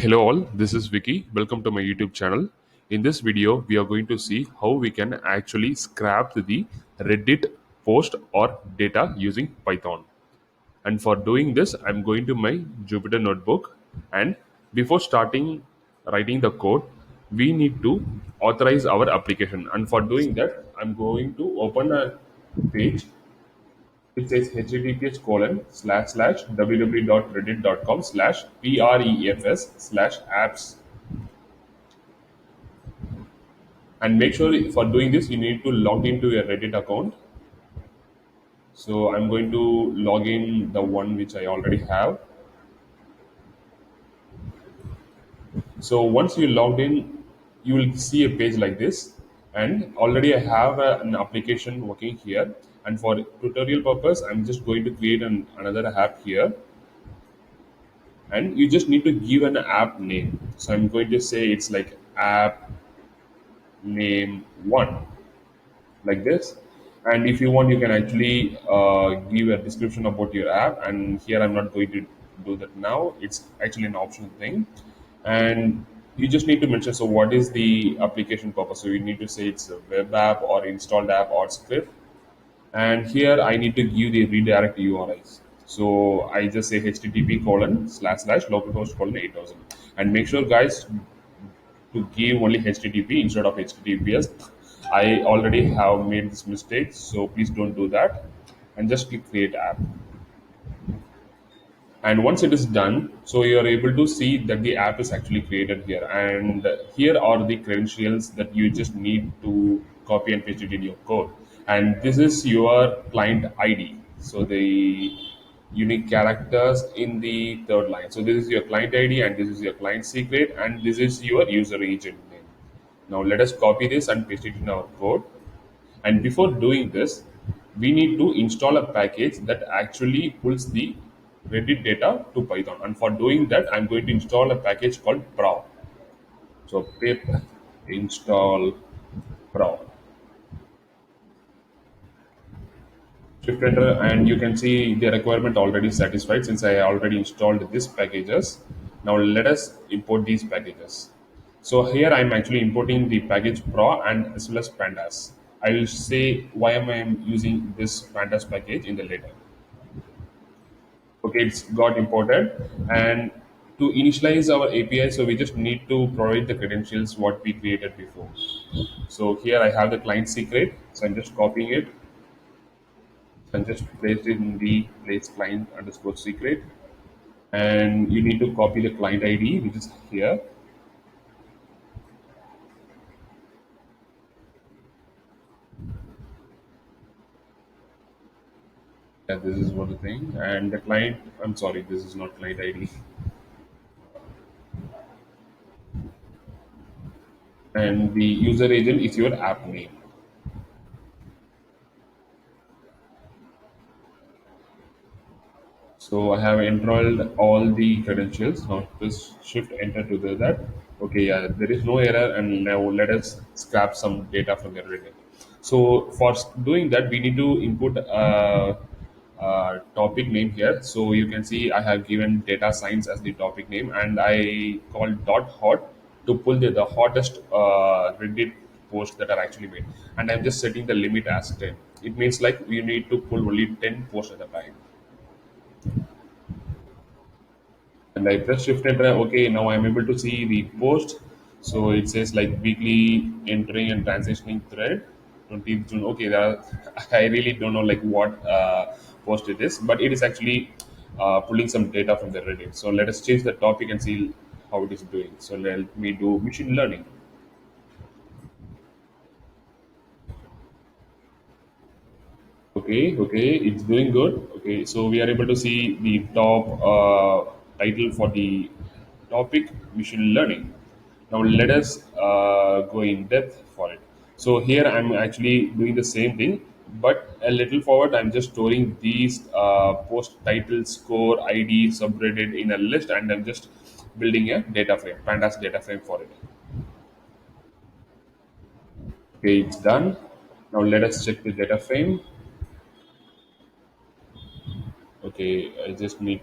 Hello all, this is Vicky. Welcome to my YouTube channel. In this video, we are going to see how we can actually scrap the Reddit post or data using Python. And for doing this, I'm going to my Jupyter notebook. And before starting writing the code, we need to authorize our application. And for doing that, I'm going to open a page. It says https colon slash slash www.reddit.com slash prefs slash apps, and make sure for doing this you need to log into your Reddit account. So I'm going to log in the one which I already have. So once you logged in, you will see a page like this, and already I have an application working here. And for tutorial purpose, I'm just going to create another app here, and you just need to give an app name. So I'm going to say it's like app name one, like this. And if you want, you can actually give a description about your app, and here I'm not going to do that now. It's actually an optional thing. And you just need to mention, so what is the application purpose. So you need to say it's a web app or installed app or script. And here I need to give the redirect URIs. So I just say http colon slash slash localhost colon 8000, and make sure guys to give only HTTP instead of HTTPS. I already have made this mistake, so please don't do that. And just click create app. And once it is done, so you are able to see that the app is actually created here. And here are the credentials that you just need to copy and paste it in your code. And this is your client ID. So the unique characters in the third line. So this is your client ID, and this is your client secret, and this is your user agent name. Now let us copy this and paste it in our code. And before doing this, we need to install a package that actually pulls the Reddit data to Python. And for doing that, I'm going to install a package called prow. So pip install prow. Shift enter, and you can see the requirement already satisfied since I already installed these packages. Now let us import these packages. So here I'm actually importing the package pro and as well as pandas. I will say why am I using this pandas package in the later. Okay, it's got imported. And to initialize our API, so we just need to provide the credentials what we created before. So here I have the client secret, so I'm just copying it and just placed it in the place client underscore secret. And you need to copy the client ID which is here. Yeah, this is what the thing. And the client, I'm sorry, this is not client ID. And the user agent is your app name. So I have enrolled all the credentials. Now just shift enter to do that. Okay, yeah, there is no error, and now let us scrap some data from the Reddit. So for doing that, we need to input a topic name here. So you can see I have given data science as the topic name, and I called dot hot to pull the hottest Reddit posts that are actually made. And I'm just setting the limit as 10. It means like we need to pull only 10 posts at a time. And I press shift enter. Okay, now I'm able to see the post. So it says like weekly entering and transitioning thread 20th June. Okay, I really don't know like what post it is, but it is actually pulling some data from the Reddit. So let us change the topic and see how it is doing. So let me do machine learning. Okay, it's doing good. Okay, so we are able to see the top title for the topic machine learning. Now let us go in depth for it. So here I'm actually doing the same thing, but a little forward. I'm just storing these post title, score, ID, subreddit in a list, and I'm just building a data frame, pandas data frame for it. Okay, it's done. Now let us check the data frame. Okay, I just need to